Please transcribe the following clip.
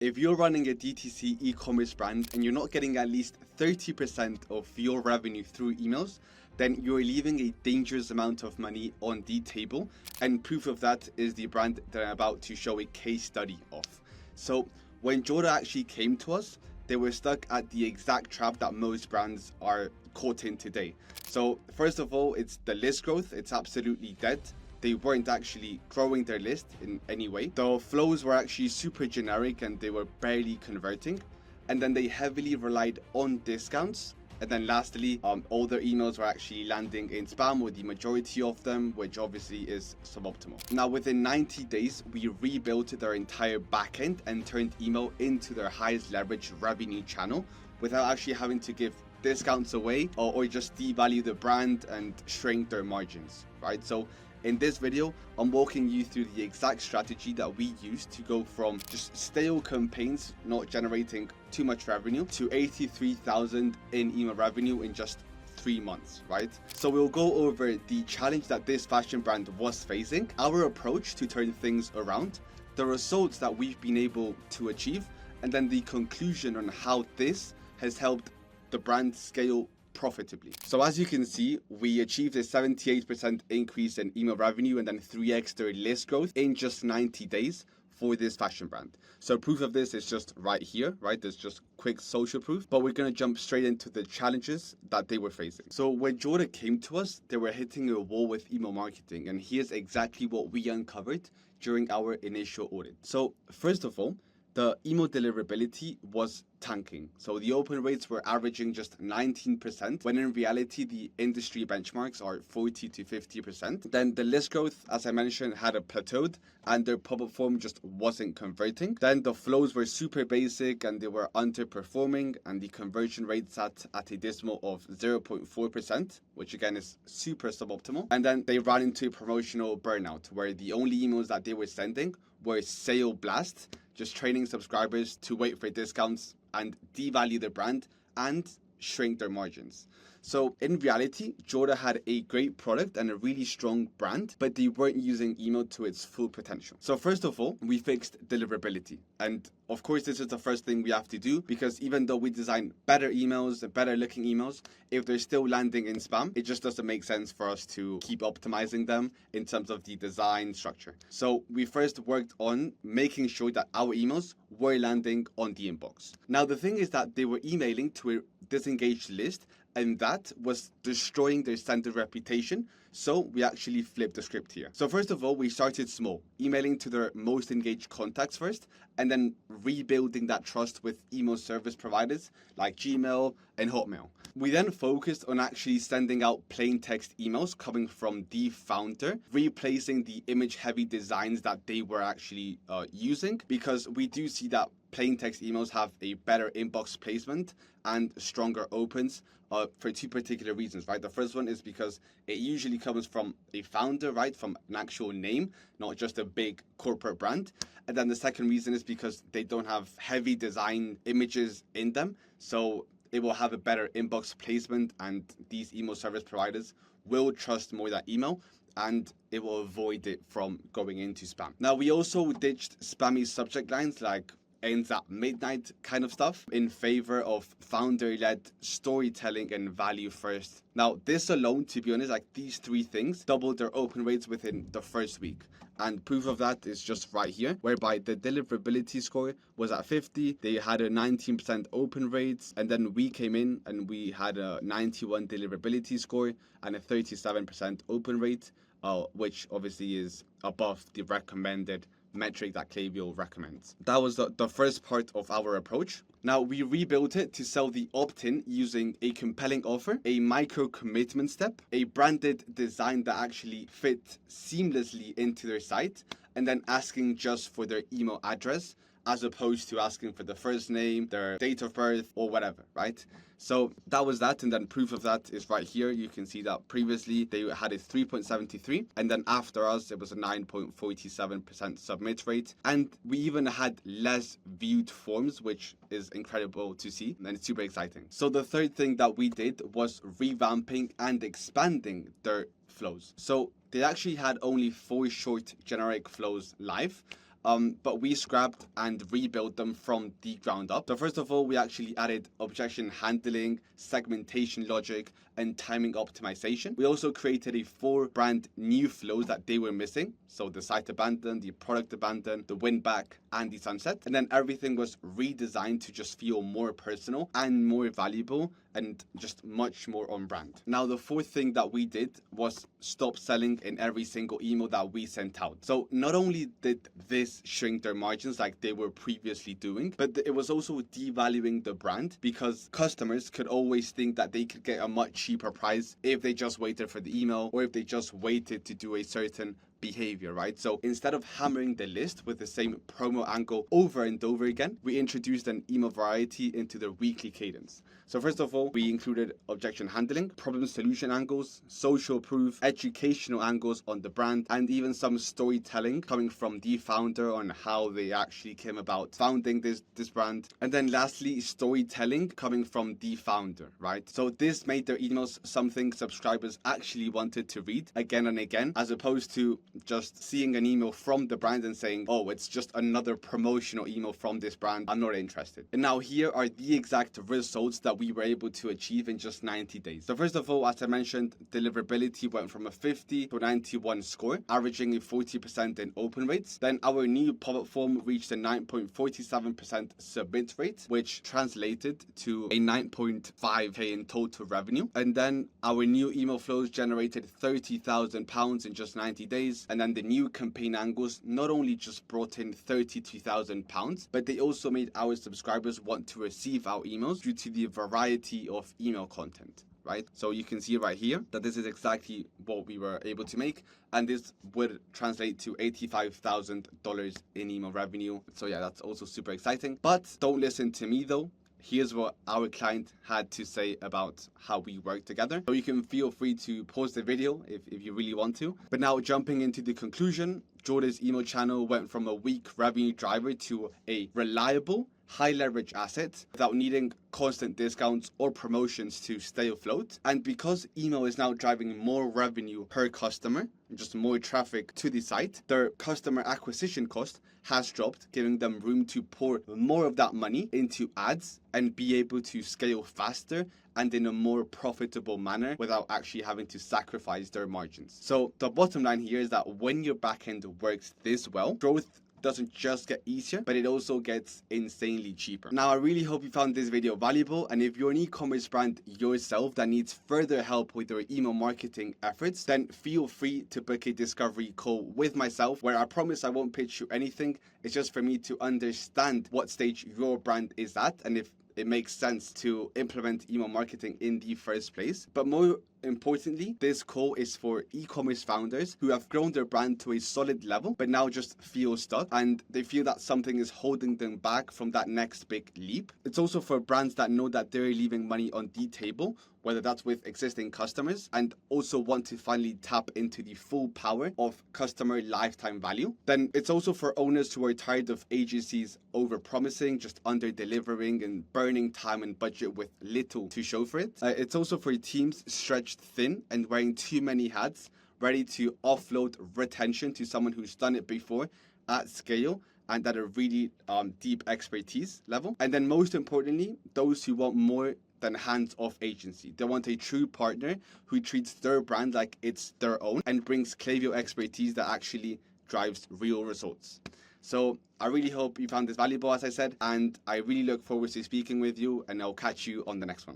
If you're running a DTC e-commerce brand and you're not getting at least 30% of your revenue through emails, then you're leaving a dangerous amount of money on the table. And proof of that is the brand that I'm about to show a case study of. So when Jordan actually came to us, they were stuck at the exact trap that most brands are caught in today. So first of all, it's the list growth. It's absolutely dead. They weren't actually growing their list in any way. The flows were actually super generic and they were barely converting. And then they heavily relied on discounts. And then lastly, all their emails were actually landing in spam, or the majority of them, which obviously is suboptimal. Now, within 90 days, we rebuilt their entire backend and turned email into their highest leverage revenue channel without actually having to give discounts away or just devalue the brand and shrink their margins, right? So in this video, I'm walking you through the exact strategy that we used to go from just stale campaigns not generating too much revenue to 83,000 in email revenue in just 3 months, right? So we'll go over the challenge that this fashion brand was facing, our approach to turn things around, the results that we've been able to achieve, and then the conclusion on how this has helped the brand scale profitably. So as you can see, we achieved a 78% increase in email revenue and then 3x their list growth in just 90 days for this fashion brand. So proof of this is just right here, right? There's just quick social proof, but we're going to jump straight into the challenges that they were facing. So when Jordan came to us, they were hitting a wall with email marketing, and here's exactly what we uncovered during our initial audit. So first of all, the email deliverability was tanking. So the open rates were averaging just 19%, when in reality, the industry benchmarks are 40 to 50%. Then the list growth, as I mentioned, had a plateaued and their pop-up form just wasn't converting. Then the flows were super basic and they were underperforming, and the conversion rate sat at a dismal of 0.4%, which again is super suboptimal. And then they ran into a promotional burnout where the only emails that they were sending were sale blasts, just training subscribers to wait for discounts and devalue the brand and shrink their margins. So in reality, Jordan had a great product and a really strong brand, but they weren't using email to its full potential. So first of all, we fixed deliverability. And of course, this is the first thing we have to do, because even though we design better emails, better looking emails, if they're still landing in spam, it just doesn't make sense for us to keep optimizing them in terms of the design structure. So we first worked on making sure that our emails were landing on the inbox. Now, the thing is that they were emailing to a disengaged list, and that was destroying their standard reputation. So we actually flipped the script here. So first of all, we started small, emailing to their most engaged contacts first, and then rebuilding that trust with email service providers like Gmail and Hotmail. We then focused on actually sending out plain text emails coming from the founder, replacing the image-heavy designs that they were actually using, because we do see that plain text emails have a better inbox placement and stronger opens for two particular reasons, right? The first one is because it usually comes from a founder, right? From an actual name, not just a big corporate brand. And then the second reason is because they don't have heavy design images in them. So it will have a better inbox placement, and these email service providers will trust more that email, and it will avoid it from going into spam. Now, we also ditched spammy subject lines like ends at midnight kind of stuff in favor of founder-led storytelling and value first. Now, this alone, to be honest, like these three things doubled their open rates within the first week. And proof of that is just right here, whereby the deliverability score was at 50. They had a 19% open rate, and then we came in and we had a 91 deliverability score and a 37% open rate, which obviously is above the recommended metric that Klaviyo recommends. That was the first part of our approach. Now, we rebuilt it to sell the opt-in using a compelling offer, a micro commitment step, a branded design that actually fit seamlessly into their site, and then asking just for their email address as opposed to asking for the first name, their date of birth, or whatever, right? So that was that, and then proof of that is right here. You can see that previously they had a 3.73, and then after us, it was a 9.47% submit rate. And we even had less viewed forms, which is incredible to see, and it's super exciting. So the third thing that we did was revamping and expanding their flows. So they actually had only 4 short generic flows live, but we scrapped and rebuilt them from the ground up. So first of all, we actually added objection handling, segmentation logic, and timing optimization. We also created a 4 brand new flows that they were missing. So the site abandon, the product abandon, the win back, and the sunset. And then everything was redesigned to just feel more personal and more valuable and just much more on brand. Now, the 4th thing that we did was stop selling in every single email that we sent out. So not only did this shrink their margins like they were previously doing, but it was also devaluing the brand, because customers could always think that they could get a much cheaper price if they just waited for the email or if they just waited to do a certain behavior, right? So instead of hammering the list with the same promo angle over and over again, we introduced an email variety into the weekly cadence. So first of all, we included objection handling, problem solution angles, social proof, educational angles on the brand, and even some storytelling coming from the founder on how they actually came about founding this brand. And then lastly, storytelling coming from the founder, right? So this made their emails something subscribers actually wanted to read again and again, as opposed to just seeing an email from the brand and saying, oh, it's just another promotional email from this brand, I'm not interested. And now here are the exact results that we were able to achieve in just 90 days. So first of all, as I mentioned, deliverability went from a 50 to 91 score, averaging a 40% in open rates. Then our new pop-up form reached a 9.47% submit rate, which translated to a 9.5k in total revenue. And then our new email flows generated £30,000 in just 90 days. And then the new campaign angles not only just brought in £32,000, but they also made our subscribers want to receive our emails due to the variety of email content, right? So you can see right here that this is exactly what we were able to make, and this would translate to $85,000 in email revenue. So yeah, that's also super exciting. But don't listen to me though. Here's what our client had to say about how we work together. So you can feel free to pause the video if you really want to. But now jumping into the conclusion, Jordan's email channel went from a weak revenue driver to a reliable, high leverage asset without needing constant discounts or promotions to stay afloat. And because email is now driving more revenue per customer, just more traffic to the site, their customer acquisition cost has dropped, giving them room to pour more of that money into ads and be able to scale faster and in a more profitable manner without actually having to sacrifice their margins. So the bottom line here is that when your backend works this well, growth doesn't just get easier, but it also gets insanely cheaper. Now, I really hope you found this video valuable, and if you're an e-commerce brand yourself that needs further help with your email marketing efforts, then feel free to book a discovery call with myself, where I promise I won't pitch you anything. It's just for me to understand what stage your brand is at and if it makes sense to implement email marketing in the first place. But more importantly, this call is for e-commerce founders who have grown their brand to a solid level, but now just feel stuck and they feel that something is holding them back from that next big leap. It's also for brands that know that they're leaving money on the table, whether that's with existing customers, and also want to finally tap into the full power of customer lifetime value. Then it's also for owners who are tired of agencies over-promising, just under-delivering and burning time and budget with little to show for it. It's also for teams stretched thin and wearing too many hats, ready to offload retention to someone who's done it before at scale and at a really deep expertise level. And then most importantly, those who want more than hands-off agency. They want a true partner who treats their brand like it's their own and brings Klaviyo expertise that actually drives real results. So I really hope you found this valuable, as I said, and I really look forward to speaking with you, and I'll catch you on the next one.